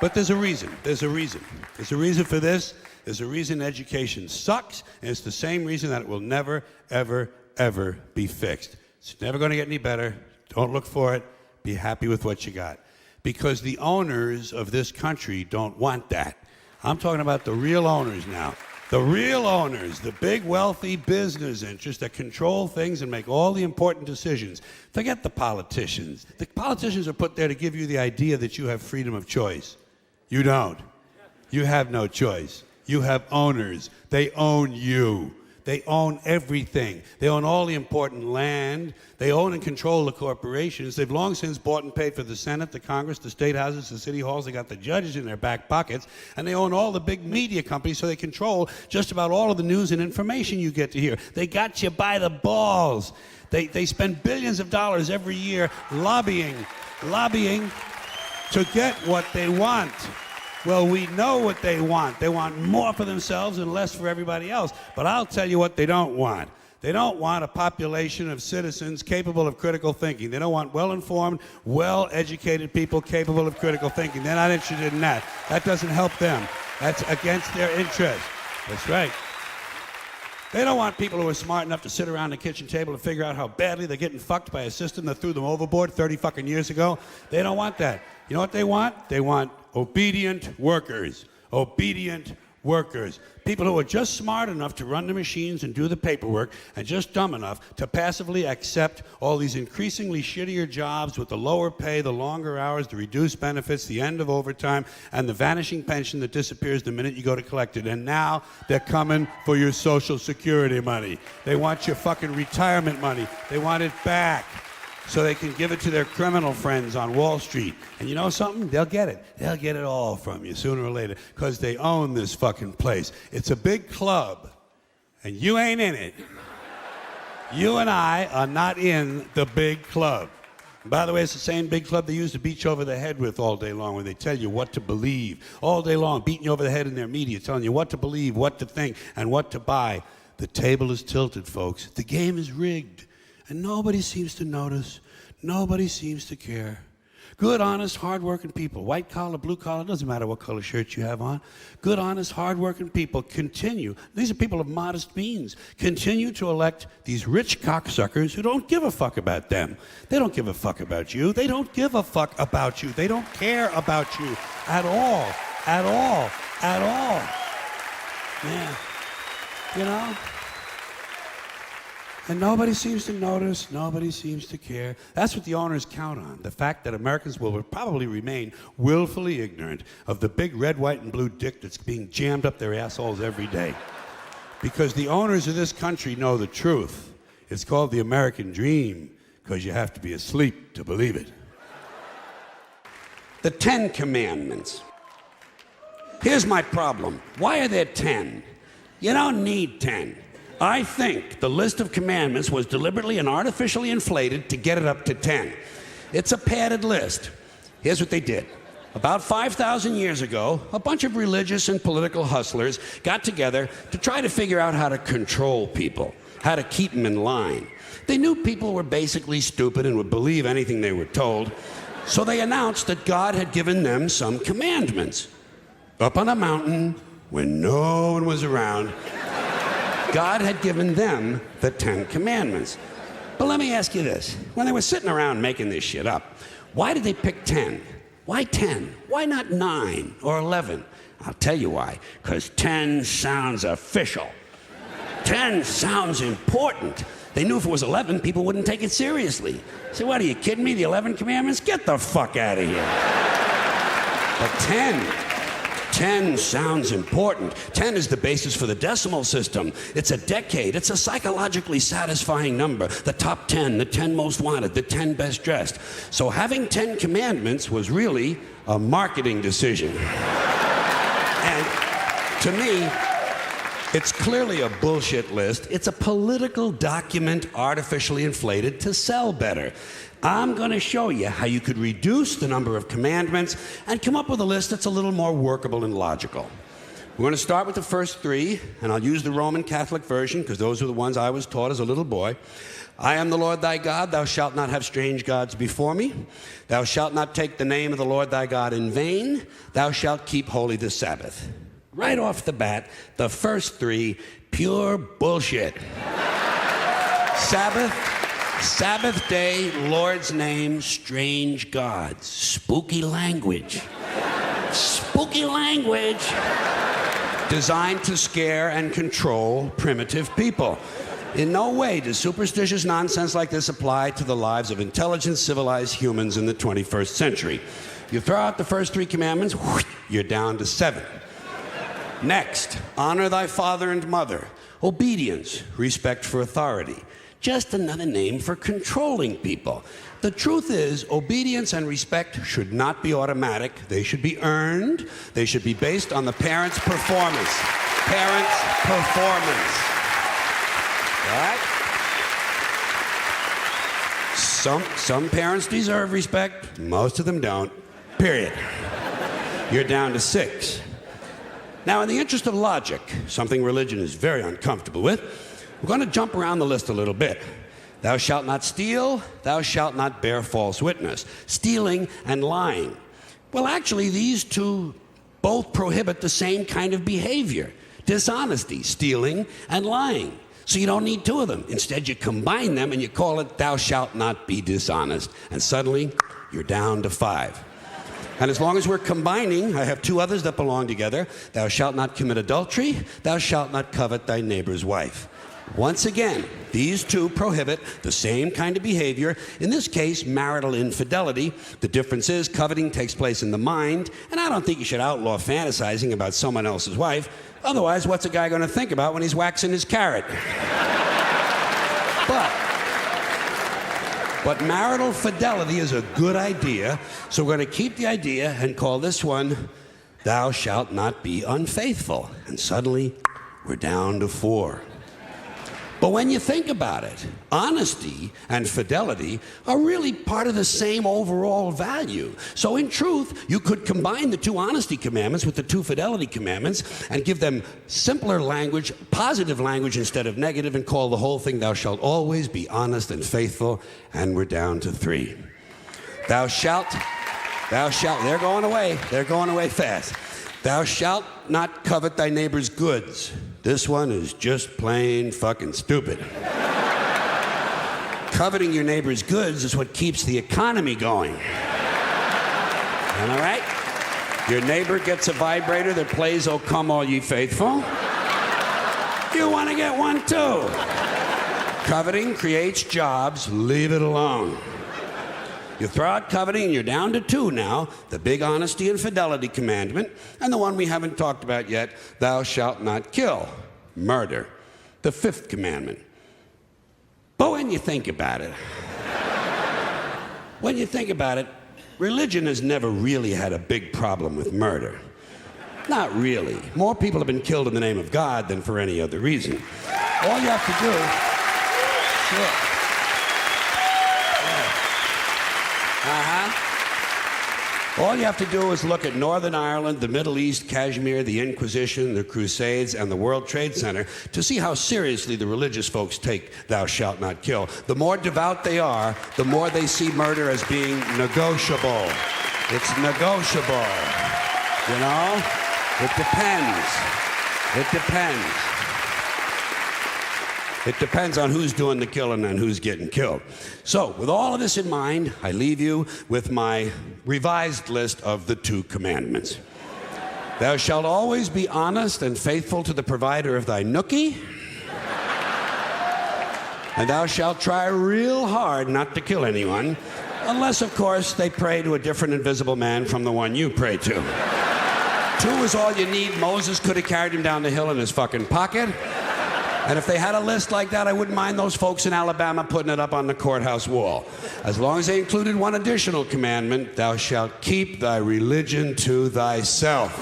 But there's a reason. There's a reason. There's a reason for this. There's a reason education sucks, and it's the same reason that it will never, ever, ever be fixed. It's never going to get any better. Don't look for it. Be happy with what you got. Because the owners of this country don't want that. I'm talking about the real owners now. The real owners, the big wealthy business interests that control things and make all the important decisions. Forget the politicians. The politicians are put there to give you the idea that you have freedom of choice. You don't. You have no choice. You have owners. They own you. They own everything. They own all the important land. They own and control the corporations. They've long since bought and paid for the Senate, the Congress, the state houses, the city halls. They got the judges in their back pockets. And they own all the big media companies, so they control just about all of the news and information you get to hear. They got you by the balls. They spend billions of dollars every year lobbying to get what they want. Well, we know what they want. They want more for themselves and less for everybody else. But I'll tell you what they don't want. They don't want a population of citizens capable of critical thinking. They don't want well-informed, well-educated people capable of critical thinking. They're not interested in that. That doesn't help them. That's against their interest. That's right. They don't want people who are smart enough to sit around the kitchen table and figure out how badly they're getting fucked by a system that threw them overboard 30 fucking years ago. They don't want that. You know what they want? They want obedient workers. Obedient workers. People who are just smart enough to run the machines and do the paperwork and just dumb enough to passively accept all these increasingly shittier jobs with the lower pay, the longer hours, the reduced benefits, the end of overtime, and the vanishing pension that disappears the minute you go to collect it. And now they're coming for your Social Security money. They want your fucking retirement money. They want it back, so they can give it to their criminal friends on Wall Street. And you know something? They'll get it. They'll get it all from you sooner or later, because they own this fucking place. It's a big club, and you ain't in it. You and I are not in the big club. And by the way, it's the same big club they use to beat you over the head with all day long when they tell you what to believe. All day long, beating you over the head in their media, telling you what to believe, what to think, and what to buy. The table is tilted, folks. The game is rigged. And nobody seems to notice. Nobody seems to care. Good, honest, hard-working people, white collar, blue collar, doesn't matter what color shirt you have on. Good, honest, hard-working people continue. These are people of modest means. Continue to elect these rich cocksuckers who don't give a fuck about them. They don't give a fuck about you. They don't give a fuck about you. They don't care about you at all. At all. At all. Yeah. You know? And nobody seems to notice, nobody seems to care. That's what the owners count on, the fact that Americans will probably remain willfully ignorant of the big red, white, and blue dick that's being jammed up their assholes every day. Because the owners of this country know the truth. It's called the American dream, because you have to be asleep to believe it. The 10 Commandments. Here's my problem. Why are there 10? You don't need 10. I think the list of commandments was deliberately and artificially inflated to get it up to 10. It's a padded list. Here's what they did. About 5,000 years ago, a bunch of religious and political hustlers got together to try to figure out how to control people, how to keep them in line. They knew people were basically stupid and would believe anything they were told, so they announced that God had given them some commandments. Up on a mountain, when no one was around, God had given them the 10 Commandments. But let me ask you this. When they were sitting around making this shit up, why did they pick 10? Why 10? Why not 9 or 11? I'll tell you why. Because 10 sounds official. 10 sounds important. They knew if it was 11, people wouldn't take it seriously. So what, are you kidding me? The 11 Commandments? Get the fuck out of here. But 10 sounds important. 10 is the basis for the decimal system. It's a decade. It's a psychologically satisfying number. The top 10, the 10 most wanted, the 10 best dressed. So having 10 commandments was really a marketing decision. And to me, it's clearly a bullshit list. It's a political document artificially inflated to sell better. I'm going to show you how you could reduce the number of commandments and come up with a list that's a little more workable and logical. We're going to start with the first three, and I'll use the Roman Catholic version because those are the ones I was taught as a little boy. I am the Lord thy God. Thou shalt not have strange gods before me. Thou shalt not take the name of the Lord thy God in vain. Thou shalt keep holy the Sabbath. Right off the bat, the first three, pure bullshit. Sabbath day, Lord's name, strange gods. Spooky language. Spooky language. Designed to scare and control primitive people. In no way does superstitious nonsense like this apply to the lives of intelligent, civilized humans in the 21st century. You throw out the first three commandments, you're down to 7. Next, honor thy father and mother. Obedience, respect for authority. Just another name for controlling people. The truth is, obedience and respect should not be automatic. They should be earned. They should be based on the parent's performance. Parent's performance. All right? Some parents deserve respect. Most of them don't. Period. You're down to 6. Now, in the interest of logic, something religion is very uncomfortable with, we're going to jump around the list a little bit. Thou shalt not steal. Thou shalt not bear false witness. Stealing and lying. Well, actually, these two both prohibit the same kind of behavior. Dishonesty, stealing, and lying. So you don't need two of them. Instead, you combine them and you call it thou shalt not be dishonest. And suddenly, you're down to 5. And as long as we're combining, I have 2 others that belong together. Thou shalt not commit adultery. Thou shalt not covet thy neighbor's wife. Once again, these 2 prohibit the same kind of behavior. In this case, marital infidelity. The difference is coveting takes place in the mind, and I don't think you should outlaw fantasizing about someone else's wife. Otherwise, what's a guy going to think about when he's waxing his carrot? But marital fidelity is a good idea, so we're going to keep the idea and call this one, thou shalt not be unfaithful. And suddenly, we're down to 4. But when you think about it, honesty and fidelity are really part of the same overall value. So in truth, you could combine the 2 honesty commandments with the 2 fidelity commandments and give them simpler language, positive language instead of negative, and call the whole thing, thou shalt always be honest and faithful, and we're down to 3. Thou shalt, they're going away fast. Thou shalt not covet thy neighbor's goods. This one is just plain fucking stupid. Coveting your neighbor's goods is what keeps the economy going. Am I right? Your neighbor gets a vibrator that plays "Oh Come All Ye Faithful." You want to get one too. Coveting creates jobs. Leave it alone. You throw out coveting and you're down to 2 now, the big honesty and fidelity commandment, and the one we haven't talked about yet, thou shalt not kill, murder, the 5th commandment. But when you think about it, religion has never really had a big problem with murder. Not really. More people have been killed in the name of God than for any other reason. All you have to do, sure. All you have to do is look at Northern Ireland, the Middle East, Kashmir, the Inquisition, the Crusades, and the World Trade Center to see how seriously the religious folks take thou shalt not kill. The more devout they are, the more they see murder as being negotiable. It's negotiable. You know? It depends. It depends on who's doing the killing and who's getting killed. So, with all of this in mind, I leave you with my revised list of the 2 commandments. Thou shalt always be honest and faithful to the provider of thy nookie. And thou shalt try real hard not to kill anyone, unless, of course, they pray to a different invisible man from the one you pray to. 2 is all you need. Moses could have carried him down the hill in his fucking pocket. And if they had a list like that, I wouldn't mind those folks in Alabama putting it up on the courthouse wall. As long as they included one additional commandment, thou shalt keep thy religion to thyself.